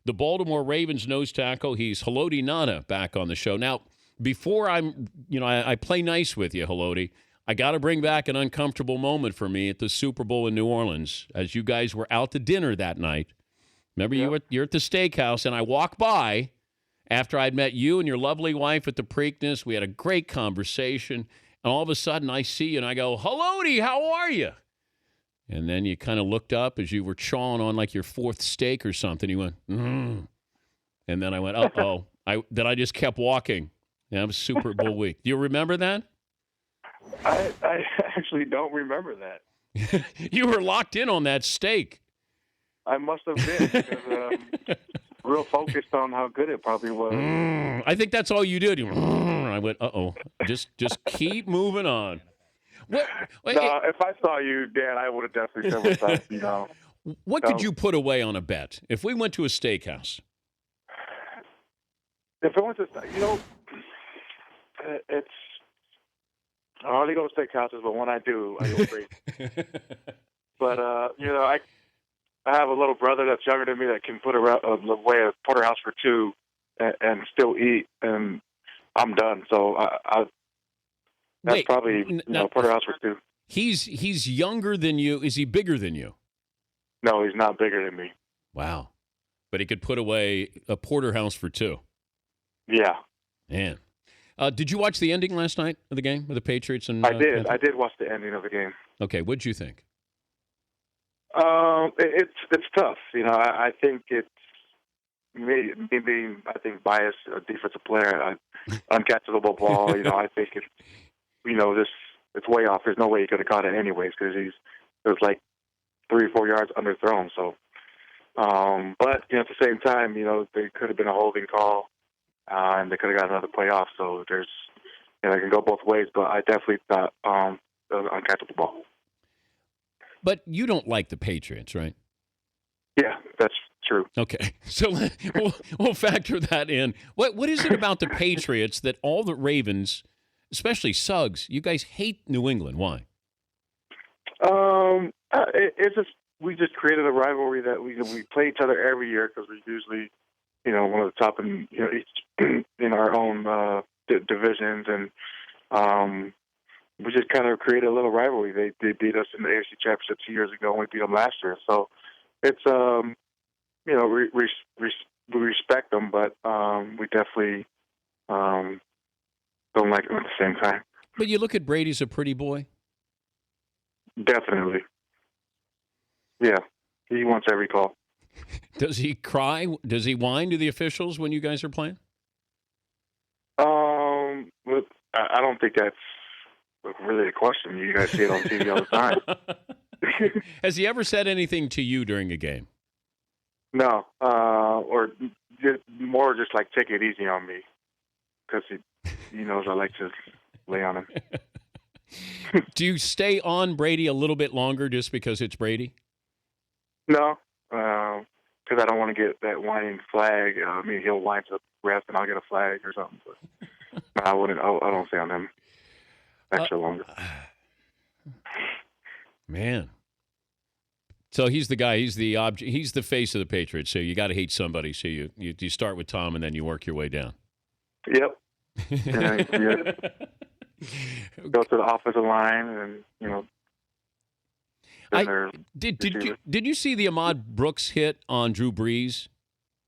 the Baltimore Ravens nose tackle. He's Haloti Ngata back on the show. Now, before I play nice with you, Haloti, I got to bring back an uncomfortable moment for me at the Super Bowl in New Orleans as you guys were out to dinner that night. Remember, you're at the steakhouse, and I walk by after I'd met you and your lovely wife at the Preakness. We had a great conversation, and all of a sudden I see you, and I go, Haloti, how are you? And then you kind of looked up as you were chawing on like your fourth steak or something. You went, And then I went, uh-oh. Then I just kept walking. Yeah, it was Super Bowl week. Do you remember that? I actually don't remember that. You were locked in on that steak. I must have been because real focused on how good it probably was. I think that's all you did. I went, uh-oh. Just keep moving on. No, if I saw you, Dan, I would have definitely sympathized. What could you put away on a bet if we went to a steakhouse? If I went to, it's I hardly go to steakhouses, but when I do, I go crazy. But I have a little brother that's younger than me that can put away a porterhouse for two and still eat, and I'm done. So that's probably porterhouse for two. He's younger than you. Is he bigger than you? No, he's not bigger than me. Wow, but he could put away a porterhouse for two. Yeah, man. Did you watch the ending last night of the game with the Patriots? And I did. Panthers? I did watch the ending of the game. Okay, what'd you think? It's tough. I think it's me being biased, a defensive player, uncatchable ball. I think it's way off. There's no way he could have caught it anyways because it was like 3 or 4 yards underthrown. So, but at the same time, there could have been a holding call. And they could have got another playoff. So there's, it can go both ways. But I definitely thought it was an uncatchable ball. But you don't like the Patriots, right? Yeah, that's true. Okay, so we'll factor that in. What is it about the Patriots that all the Ravens, especially Suggs, you guys hate New England? Why? It's just we just created a rivalry that we play each other every year because we're usually one of the top in in our own divisions, and we just kind of created a little rivalry. They beat us in the AFC Championship 2 years ago, and we beat them last year. So it's we respect them, but we definitely don't like them at the same time. But you look at Brady's a pretty boy. Definitely, yeah. He wants every call. Does he cry? Does he whine to the officials when you guys are playing? I don't think that's really a question. You guys see it on TV all the time. Has he ever said anything to you during a game? No, or more just like take it easy on me because he knows I like to lay on him. Do you stay on Brady a little bit longer just because it's Brady? No. Because I don't want to get that whining flag. He'll whine to the ref, and I'll get a flag or something. But I wouldn't. I don't stay on him extra longer. Man. So he's the guy. He's the object. He's the face of the Patriots. So you got to hate somebody. So you start with Tom, and then you work your way down. Yep. Go to the offensive line, and Did you see the Ahmad Brooks hit on Drew Brees?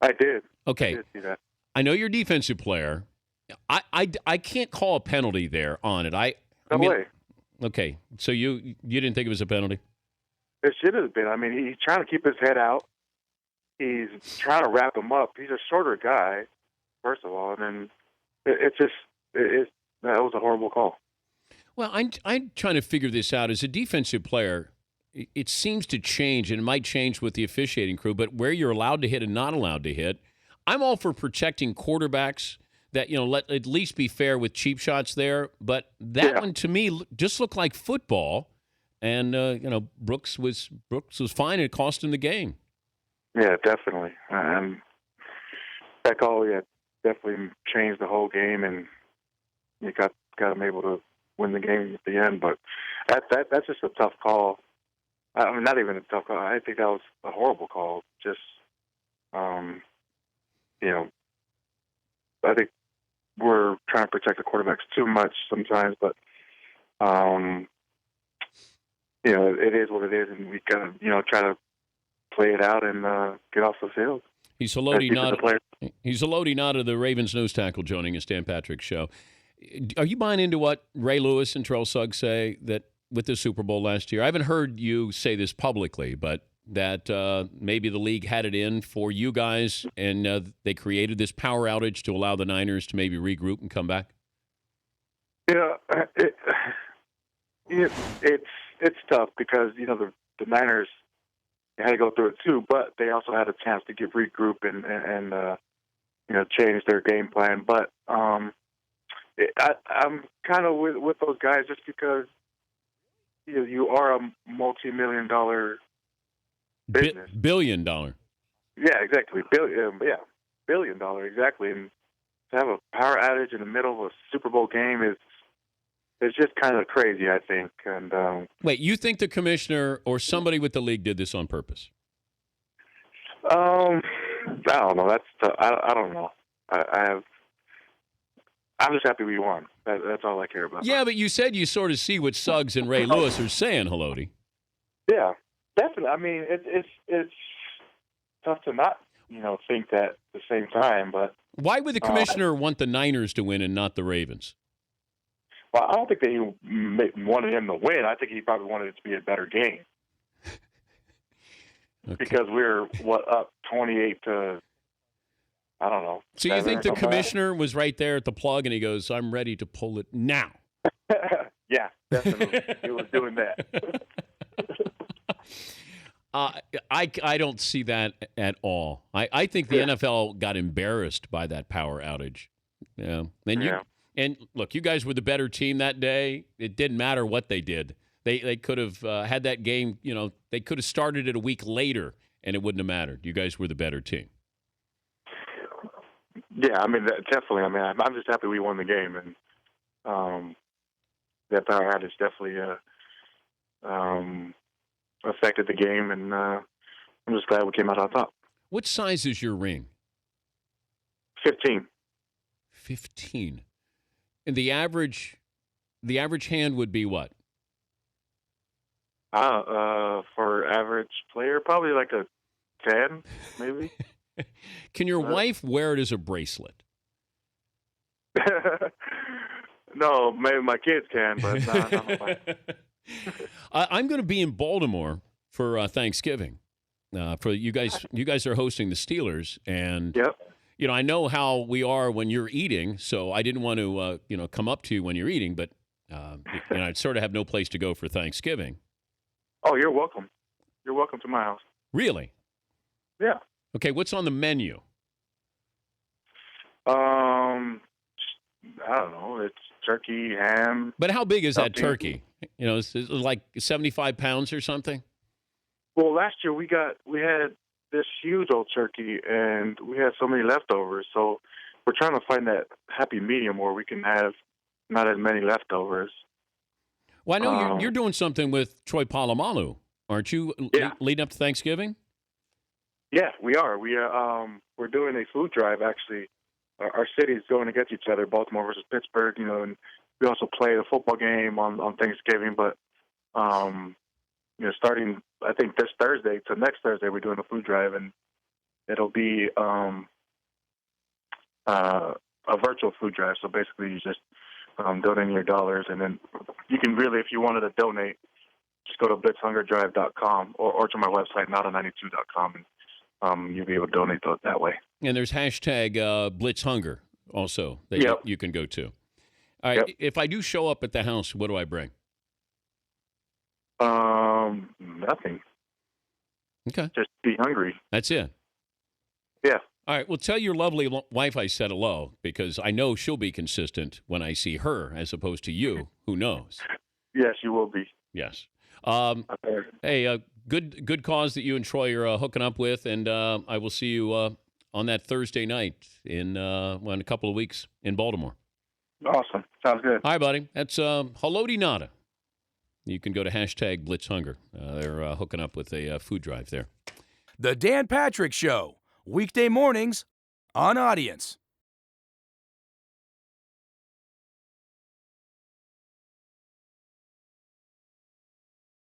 I did. Okay. I did see that. I know you're a defensive player. I can't call a penalty there on it. No way. Okay. So you didn't think it was a penalty? It should have been. He's trying to keep his head out. He's trying to wrap him up. He's a shorter guy, first of all, and then that was a horrible call. Well, I'm trying to figure this out. As a defensive player, it seems to change, and it might change with the officiating crew, but where you're allowed to hit and not allowed to hit, I'm all for protecting quarterbacks that, let at least be fair with cheap shots there. But that one, to me, just looked like football. And, Brooks was fine. It cost him the game. Yeah, definitely. That call, definitely changed the whole game, and you got him able to win the game at the end. But that's just a tough call. Not even a tough call. I think that was a horrible call. Just you know, I think we're trying to protect the quarterbacks too much sometimes, but you know, it is what it is, and we gotta, you know, try to play it out and get off the field. He's Haloti Ngata, the Ravens nose tackle, joining us, Dan Patrick Show. Are you buying into what Ray Lewis and Terrell Suggs say that with the Super Bowl last year? I haven't heard you say this publicly, but that maybe the league had it in for you guys, and they created this power outage to allow the Niners to maybe regroup and come back? Yeah, it's tough because, you know, the Niners had to go through it too, but they also had a chance to regroup and you know, change their game plan. But I'm kind of with those guys just because you are a multi-million-dollar business. Billion dollar. Yeah, exactly. Billion dollar, exactly. And to have a power outage in the middle of a Super Bowl game is just kind of crazy, I think. And wait, you think the commissioner or somebody with the league did this on purpose? I don't know. I don't know. I'm just happy we won. That's all I care about. Yeah, but you said you sort of see what Suggs and Ray Lewis are saying, Haloti. Yeah, definitely. I mean, it's tough to not, you know, think that at the same time. But why would the commissioner want the Niners to win and not the Ravens? Well, I don't think that he wanted him to win. I think he probably wanted it to be a better game. Okay. Because we're up 28 to, I don't know. So you think the commissioner was right there at the plug and he goes, "I'm ready to pull it now"? Yeah, definitely. He was doing that. I don't see that at all. I think the NFL got embarrassed by that power outage. Yeah. And look, you guys were the better team that day. It didn't matter what they did. They could have had that game, you know, they could have started it a week later and it wouldn't have mattered. You guys were the better team. Yeah, I mean, definitely. I mean, I'm just happy we won the game. And that power outage definitely affected the game. And I'm just glad we came out on top. What size is your ring? 15. 15. And the average hand would be what? For average player, probably like a 10, maybe. Can your wife wear it as a bracelet? No, maybe my kids can, but not my wife. I'm going to be in Baltimore for Thanksgiving. For you guys are hosting the Steelers, and yep. You know, I know how we are when you're eating, so I didn't want to, come up to you when you're eating, but, I sort of have no place to go for Thanksgiving. Oh, you're welcome. You're welcome to my house. Really? Yeah. Okay, what's on the menu? I don't know. It's turkey, ham. But how big is that turkey? You know, is it like 75 pounds or something? Well, last year we had this huge old turkey, and we had so many leftovers. So we're trying to find that happy medium where we can have not as many leftovers. Well, I know you're doing something with Troy Polamalu, aren't you? Yeah. Leading up to Thanksgiving? Yeah, we are. We're doing a food drive, actually. Our cities going against each other, Baltimore versus Pittsburgh, you know, and we also play a football game on Thanksgiving. But, starting, I think, this Thursday to next Thursday, we're doing a food drive, and it'll be a virtual food drive. So basically you just donate your dollars, and then you can really, if you wanted to donate, just go to blitzhungerdrive.com or to my website, nota92.com, and you'll be able to donate that way. And there's hashtag BlitzHunger also that you can go to. All right. Yep. If I do show up at the house, what do I bring? Nothing. Okay. Just be hungry. That's it. Yeah. All right. Well, tell your lovely wife I said hello, because I know she'll be consistent when I see her as opposed to you. Who knows? Yes, you will be. Yes. Hey, good cause that you and Troy are hooking up with, and I will see you on that Thursday night in a couple of weeks in Baltimore. Awesome. Sounds good. Hi, buddy. That's Haloti Ngata. You can go to hashtag BlitzHunger. They're hooking up with a food drive there. The Dan Patrick Show, weekday mornings on Audience.